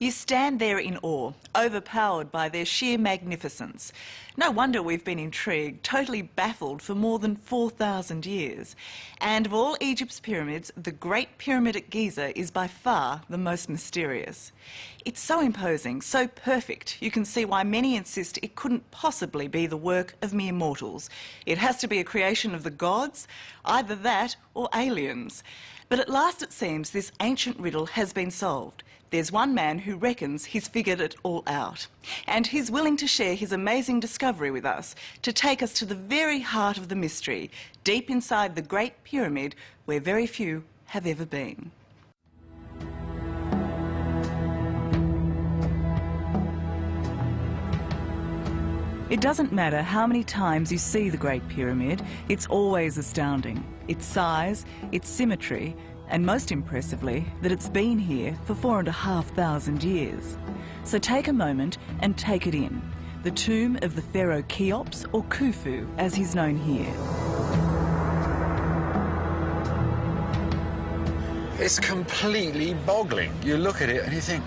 You stand there in awe, overpowered by their sheer magnificence. No wonder we've been intrigued, totally baffled for more than 4,000 years. And of all Egypt's pyramids, the Great Pyramid at Giza is by far the most mysterious. It's so imposing, so perfect, you can see why many insist it couldn't possibly be the work of mere mortals. It has to be a creation of the gods, either that or aliens. But at last it seems this ancient riddle has been solved. There's one man who reckons he's figured it all out. And he's willing to share his amazing discovery with us, to take us to the very heart of the mystery, deep inside the Great Pyramid, where very few have ever been. It doesn't matter how many times you see the Great Pyramid, it's always astounding. Its size, its symmetry, and most impressively, that it's been here for 4,500 years. So take a moment and take it in. The tomb of the pharaoh Cheops, or Khufu, as he's known here. It's completely boggling. You look at it and you think,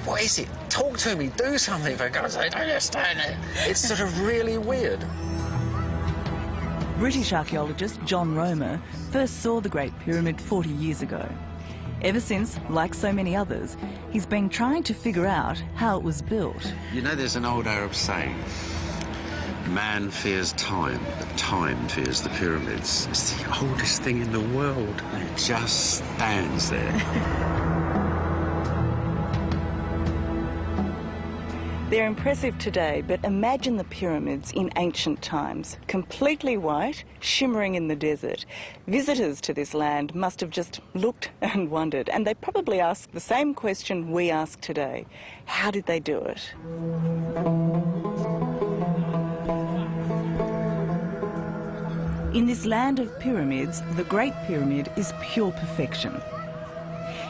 what is it? Talk to me, do something, for God's sake, don't just stand there. It's sort of really weird. British archaeologist John Romer first saw the Great Pyramid 40 years ago. Ever since, like so many others, he's been trying to figure out how it was built. You know, there's an old Arab saying, man fears time, but time fears the pyramids. It's the oldest thing in the world, and it just stands there. They're impressive today, but imagine the pyramids in ancient times. Completely white, shimmering in the desert. Visitors to this land must have just looked and wondered, and they probably asked the same question we ask today. How did they do it? In this land of pyramids, the Great Pyramid is pure perfection.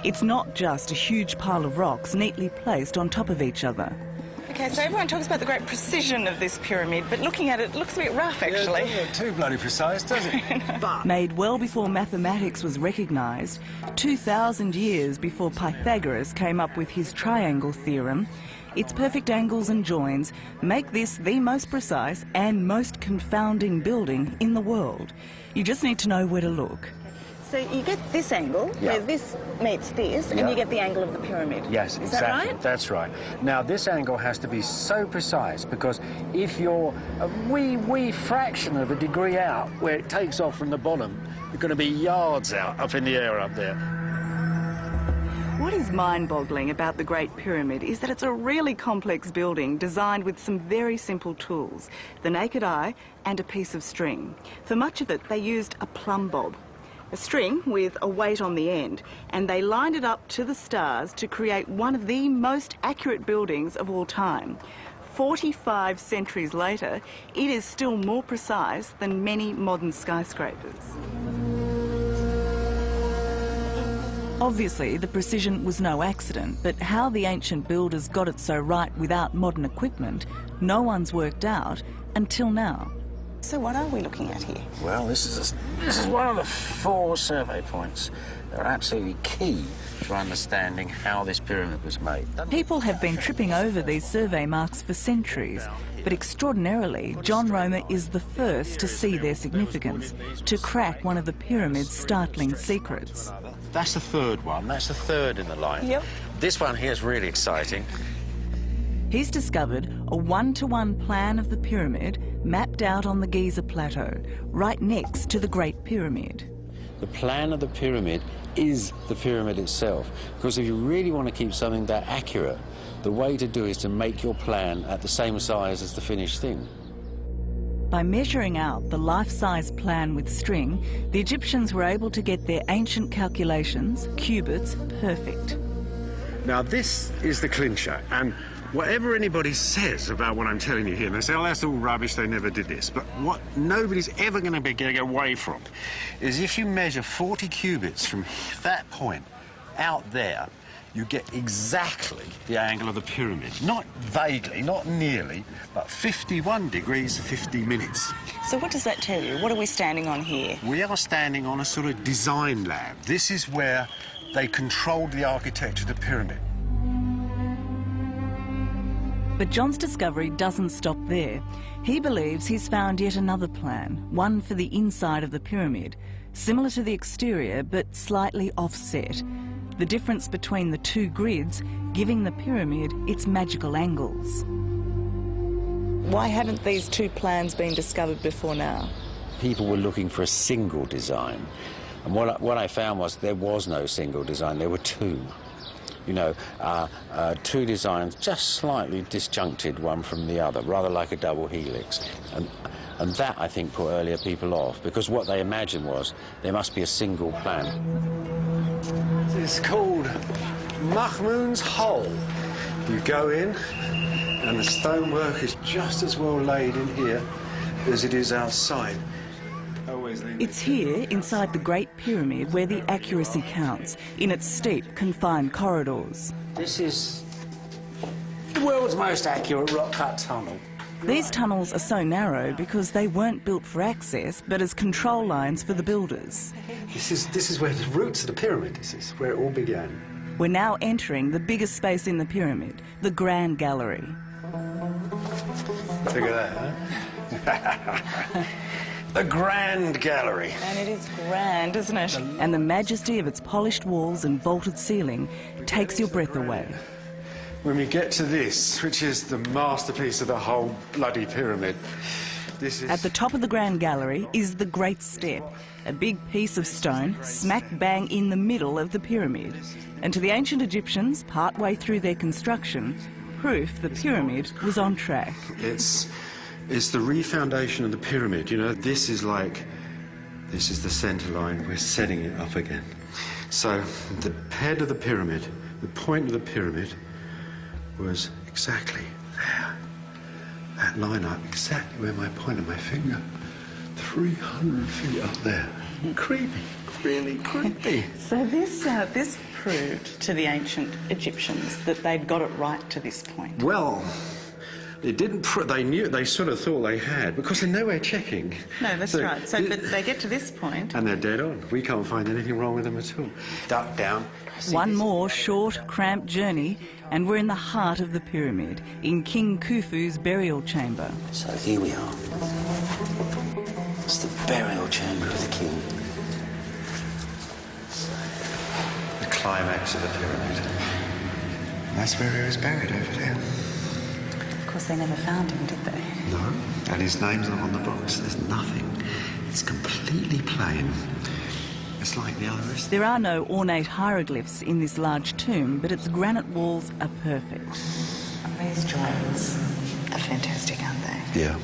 It's not just a huge pile of rocks neatly placed on top of each other. Okay, so everyone talks about the great precision of this pyramid, but looking at it, it looks a bit rough, actually. Yeah, it doesn't look too bloody precise, does it? But made well before mathematics was recognised, 2,000 years before Pythagoras came up with his triangle theorem, its perfect angles and joins make this the most precise and most confounding building in the world. You just need to know where to look. So you get this angle, where this meets this, and you get the angle of the pyramid. Yes, exactly. Is that right? That's right. Now, this angle has to be so precise, because if you're a wee fraction of a degree out, where it takes off from the bottom, you're going to be yards out, up in the air up there. What is mind-boggling about the Great Pyramid is that it's a really complex building designed with some very simple tools, the naked eye and a piece of string. For much of it, they used a plumb bob, a string with a weight on the end, and they lined it up to the stars to create one of the most accurate buildings of all time. 45 centuries later, it is still more precise than many modern skyscrapers. Obviously, the precision was no accident, but how the ancient builders got it so right without modern equipment, no one's worked out until now. So what are we looking at here? Well, this is one of the 4 survey points that are absolutely key to understanding how this pyramid was made. People have been tripping over these survey marks for centuries, but extraordinarily, John Romer is the first to see their significance, to crack one of the pyramid's startling secrets. That's the third one. That's the third in the line. Yep. This one here is really exciting. He's discovered a one-to-one plan of the pyramid mapped out on the Giza Plateau, right next to the Great Pyramid. The plan of the pyramid is the pyramid itself, because if you really want to keep something that accurate, the way to do is to make your plan at the same size as the finished thing. By measuring out the life-size plan with string, the Egyptians were able to get their ancient calculations, cubits, perfect. Now, this is the clincher, and whatever anybody says about what I'm telling you here, they say, oh, that's all rubbish, they never did this. But what nobody's ever going to be getting away from is if you measure 40 cubits from that point out there, you get exactly the angle of the pyramid. Not vaguely, not nearly, but 51 degrees, 50 minutes. So what does that tell you? What are we standing on here? We are standing on a sort of design lab. This is where they controlled the architecture of the pyramid. But John's discovery doesn't stop there. He believes he's found yet another plan, one for the inside of the pyramid, similar to the exterior but slightly offset. The difference between the two grids giving the pyramid its magical angles. Why haven't these two plans been discovered before now? People were looking for a single design. And what I found was there was no single design, there were two. You know, two designs just slightly disjuncted one from the other, rather like a double helix. And that, I think, put earlier people off, because what they imagined was there must be a single plan. It's called Mahmoud's Hole. You go in, and the stonework is just as well laid in here as it is outside. It's here, inside the Great Pyramid, where the accuracy counts, in its steep, confined corridors. This is the world's most accurate rock-cut tunnel. These tunnels are so narrow because they weren't built for access, but as control lines for the builders. This is where the roots of the pyramid, this is where it all began. We're now entering the biggest space in the pyramid, the Grand Gallery. Look at that, huh? The Grand Gallery. And it is grand, isn't it? And the majesty of its polished walls and vaulted ceiling takes your breath away. When we get to this, which is the masterpiece of the whole bloody pyramid, this is... At the top of the Grand Gallery is the Great Step, a big piece of stone smack bang in the middle of the pyramid. And to the ancient Egyptians, partway through their construction, proof the pyramid was on track. It's the refoundation of the pyramid. You know, this is the centre line. We're setting it up again. So the head of the pyramid, the point of the pyramid, was exactly there. That line up, exactly where my point of my finger, 300 feet up there. Creepy, really creepy. So this proved to the ancient Egyptians that they'd got it right to this point. Well, it didn't. They sort of thought they had, because they're nowhere checking. No, that's right. So, but they get to this point, and they're dead on. We can't find anything wrong with them at all. Duck down. One more short, cramped journey, and we're in the heart of the pyramid, in King Khufu's burial chamber. So here we are. It's the burial chamber of the king. The climax of the pyramid. That's where he was buried, over there. of course, they never found him, did they? No, and his name's not on the box. There's nothing. It's completely plain. It's like the other rest. There are no ornate hieroglyphs in this large tomb, but its granite walls are perfect. These drawings are fantastic, aren't they? Yeah.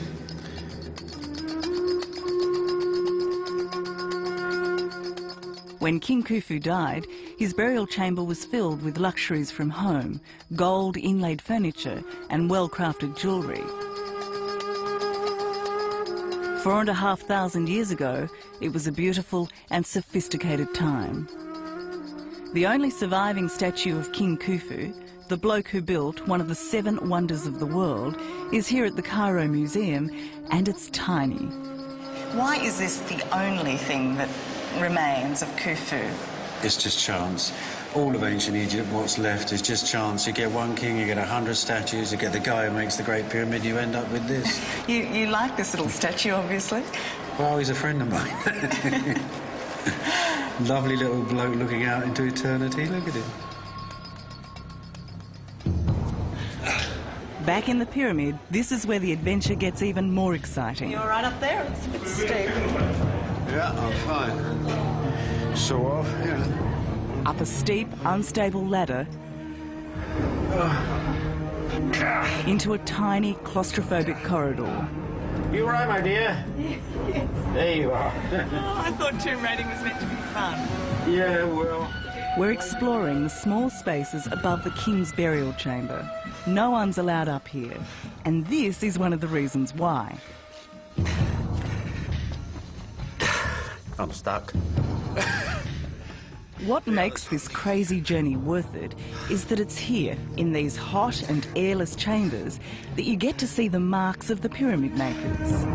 When King Khufu died, his burial chamber was filled with luxuries from home, gold inlaid furniture and well-crafted jewellery. 4,500 years ago, it was a beautiful and sophisticated time. The only surviving statue of King Khufu, the bloke who built one of the 7 wonders of the world, is here at the Cairo Museum, and it's tiny. Why is this the only thing that remains of Khufu? It's just chance. All of ancient Egypt, what's left is just chance. You get one king, you get 100 statues, you get the guy who makes the Great Pyramid, you end up with this. You like this little statue, obviously. Well, he's a friend of mine. Lovely little bloke looking out into eternity. Look at him. Back in the pyramid, this is where the adventure gets even more exciting. You're right up there. It's a bit steep. Yeah, I'm fine. Sort of, yeah. Up a steep, unstable ladder into a tiny, claustrophobic corridor. You all right, my dear? Yes. There you are. I thought tomb raiding was meant to be fun. Yeah, well... We're exploring the small spaces above the king's burial chamber. No one's allowed up here, and this is one of the reasons why. I'm stuck. What makes this crazy journey worth it is that it's here, in these hot and airless chambers, that you get to see the marks of the pyramid makers.